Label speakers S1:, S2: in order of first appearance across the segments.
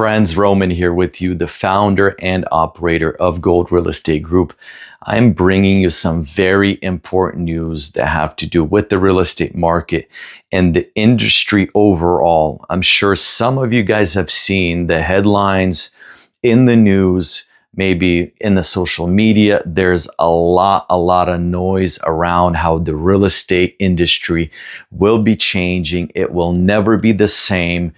S1: Friends, Roman here with you, the founder and operator of Gold Real Estate Group. I'm bringing you some very important news that have to do with the real estate market and the industry overall. I'm sure some of you guys have seen the headlines in the news, maybe in the social media. There's a lot of noise around how the real estate industry will be changing. It will never be the same.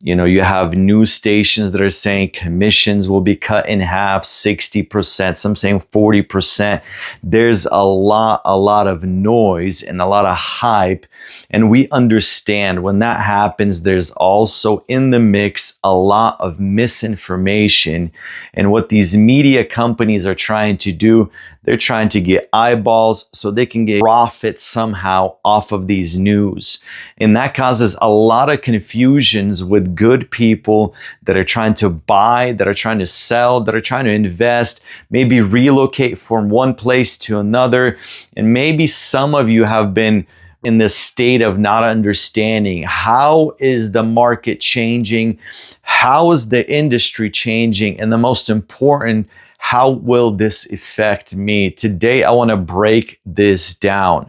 S1: You know, you have news stations that are saying commissions will be cut in half, 60%, some saying 40%. There's a lot of noise and a lot of hype. And we understand when that happens, there's also in the mix a lot of misinformation. And what these media companies are trying to do, they're trying to get eyeballs so they can get profit somehow off of these news. And that causes a lot of confusions with good people that are trying to buy, that are trying to sell, that are trying to invest, maybe relocate from one place to another. And maybe some of you have been in this state of not understanding how is the market changing, how is the industry changing, and the most important, how will this affect me? Today, I want to break this down.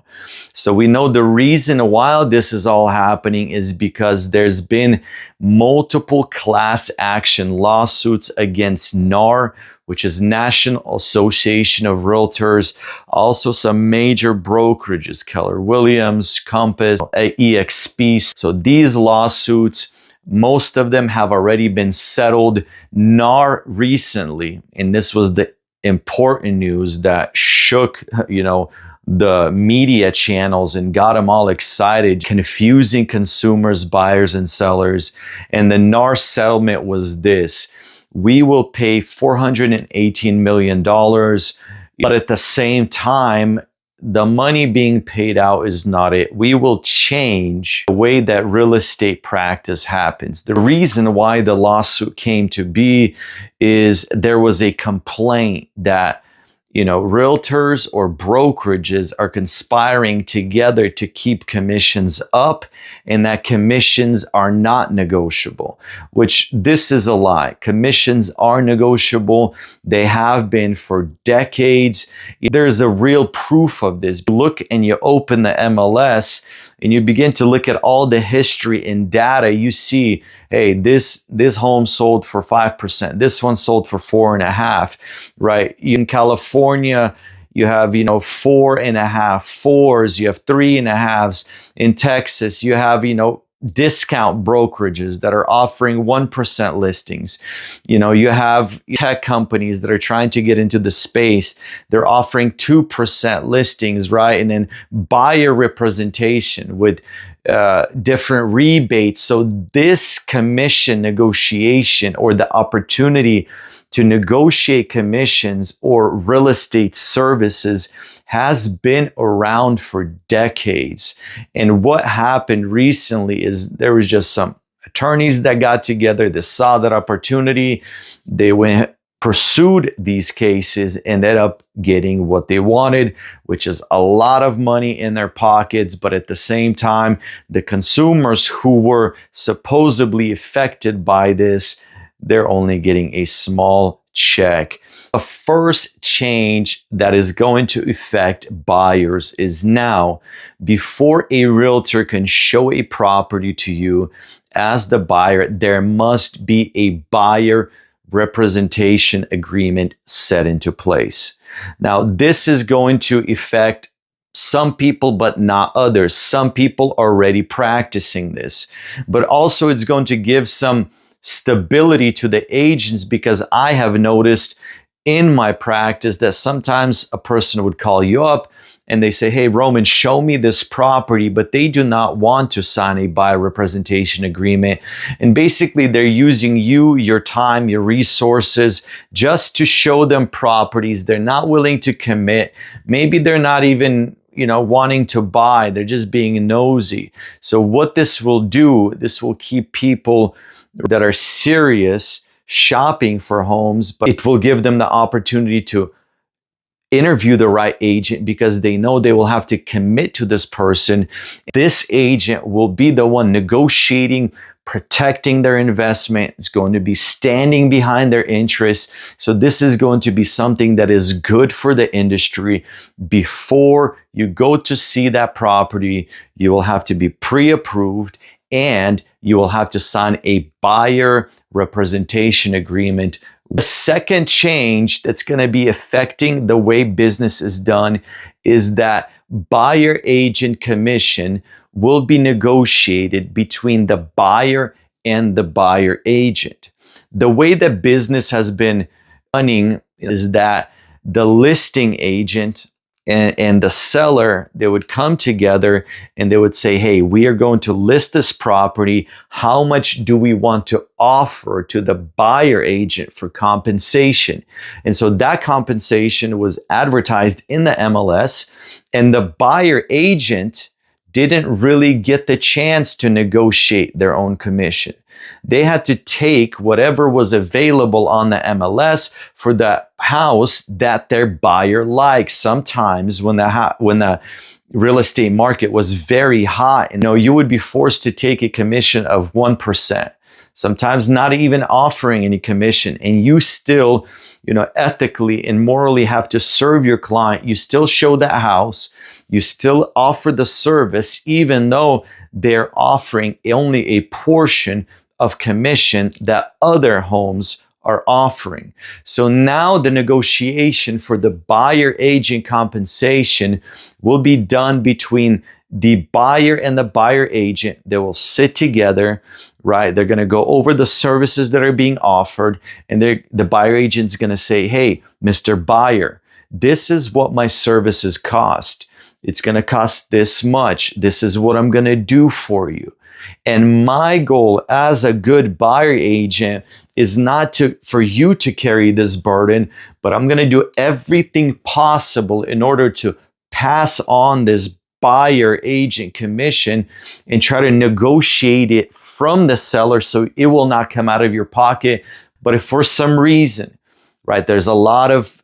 S1: So we know the reason why this is all happening is because there's been multiple class action lawsuits against NAR, which is National Association of Realtors, also some major brokerages, Keller Williams, Compass, EXP. So these lawsuits, most of them have already been settled. NAR recently, and this was the important news that shook, the media channels and got them all excited, confusing consumers, buyers, and sellers. And the NAR settlement was this: we will pay $418 million, but at the same time, the money being paid out is not it. We will change the way that real estate practice happens. The reason why the lawsuit came to be is there was a complaint that realtors or brokerages are conspiring together to keep commissions up, and that commissions are not negotiable, which this is a lie. Commissions are negotiable. They have been for decades. There's a real proof of this. Look, and you open the MLS and you begin to look at all the history and data. You see, hey, this home sold for 5%. This one sold for 4.5%, right? In California, you have, 4.5, 4s, you have 3.5s. In Texas, you have, discount brokerages that are offering 1% listings. You have tech companies that are trying to get into the space. They're offering 2% listings, right? And then buyer representation with different rebates. So this commission negotiation, or the opportunity to negotiate commissions or real estate services, has been around for decades. And what happened recently is there was just some attorneys that got together, they saw that opportunity, they pursued these cases, and ended up getting what they wanted, which is a lot of money in their pockets. But at the same time, the consumers who were supposedly affected by this, they're only getting a small check. The first change that is going to affect buyers is now, before a realtor can show a property to you as the buyer, there must be a buyer representation agreement set into place. Now, this is going to affect some people, but not others. Some people are already practicing this, but also it's going to give some stability to the agents, because I have noticed in my practice that sometimes a person would call you up and they say, hey, Roman, show me this property, but they do not want to sign a buyer representation agreement. And basically they're using you, your time, your resources just to show them properties. They're not willing to commit. Maybe they're not even wanting to buy. They're just being nosy. So what this will do, this will keep people that are serious shopping for homes, but it will give them the opportunity to interview the right agent, because they know they will have to commit to this person. This agent will be the one negotiating protecting their investment. It's going to be standing behind their interests. So this is going to be something that is good for the industry. Before you go to see that property, you will have to be pre-approved, and you will have to sign a buyer representation agreement. The second change that's going to be affecting the way business is done is that buyer agent commission will be negotiated between the buyer and the buyer agent. The way that business has been running is that the listing agent and the seller, they would come together and they would say, hey, we are going to list this property. How much do we want to offer to the buyer agent for compensation? And so that compensation was advertised in the MLS, and the buyer agent didn't really get the chance to negotiate their own commission. They had to take whatever was available on the MLS for the house that their buyer likes. Sometimes when the real estate market was very hot, you would be forced to take a commission of 1%. Sometimes not even offering any commission, and you still, ethically and morally have to serve your client. You still show that house, you still offer the service, even though they're offering only a portion of commission that other homes are offering. So now the negotiation for the buyer agent compensation will be done between the buyer and the buyer agent. They will sit together, right? They're going to go over the services that are being offered, and the buyer agent's going to say, hey, Mr. Buyer, this is what my services cost. It's going to cost this much. This is what I'm going to do for you. And my goal as a good buyer agent is not for you to carry this burden, but I'm going to do everything possible in order to pass on this buyer agent commission and try to negotiate it from the seller so it will not come out of your pocket. But if for some reason, right, there's a lot of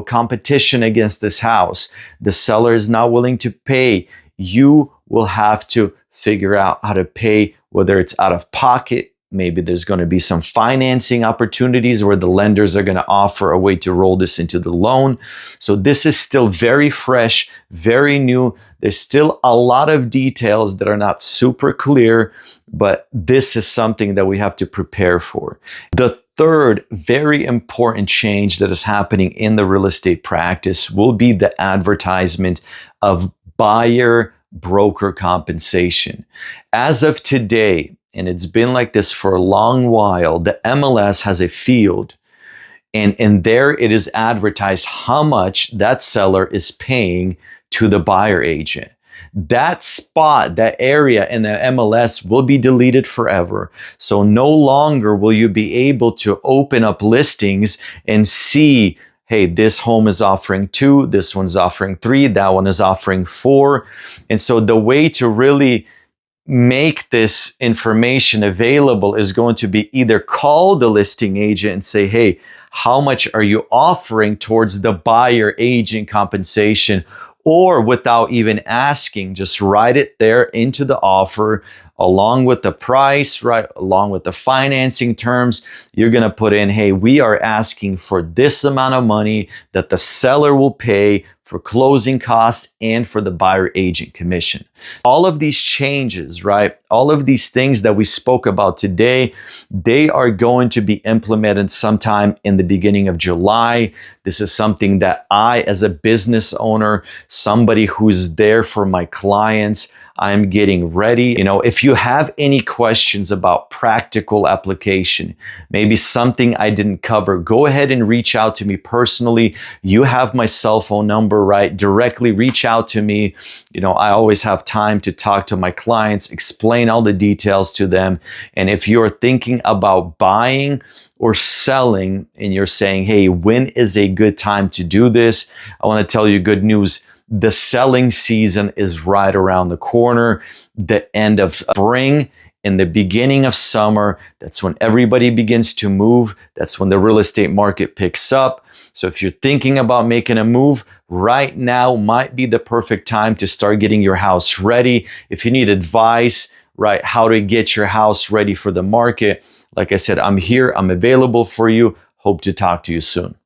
S1: competition against this house, the seller is not willing to pay, you will have to figure out how to pay, whether it's out of pocket. Maybe there's going to be some financing opportunities where the lenders are going to offer a way to roll this into the loan. So this is still very fresh, very new. There's still a lot of details that are not super clear, but this is something that we have to prepare for. The third very important change that is happening in the real estate practice will be the advertisement of buyer broker compensation. As of today, and it's been like this for a long while, the MLS has a field, and there it is advertised how much that seller is paying to the buyer agent. That spot, that area in the MLS will be deleted forever. So no longer will you be able to open up listings and see, hey, this home is offering 2, this one's offering 3, that one is offering 4. And so the way to really make this information available is going to be either call the listing agent and say, hey, how much are you offering towards the buyer agent compensation? Or without even asking, just write it there into the offer along with the price, right? Along with the financing terms. You're going to put in, hey, we are asking for this amount of money that the seller will pay for closing costs and for the buyer agent commission. All of these changes, right? All of these things that we spoke about today, they are going to be implemented sometime in the beginning of July. This is something that I, as a business owner, somebody who's there for my clients, I'm getting ready. If you have any questions about practical application, maybe something I didn't cover, go ahead and reach out to me personally. You have my cell phone number, right? Directly reach out to me. I always have time to talk to my clients, explain all the details to them. And if you're thinking about buying or selling and you're saying, hey, when is a good time to do this? I want to tell you good news. The selling season is right around the corner. The end of spring and the beginning of summer, that's when everybody begins to move. That's when the real estate market picks up. So if you're thinking about making a move, right now might be the perfect time to start getting your house ready. If you need advice, right? How to get your house ready for the market. Like I said, I'm here, I'm available for you. Hope to talk to you soon.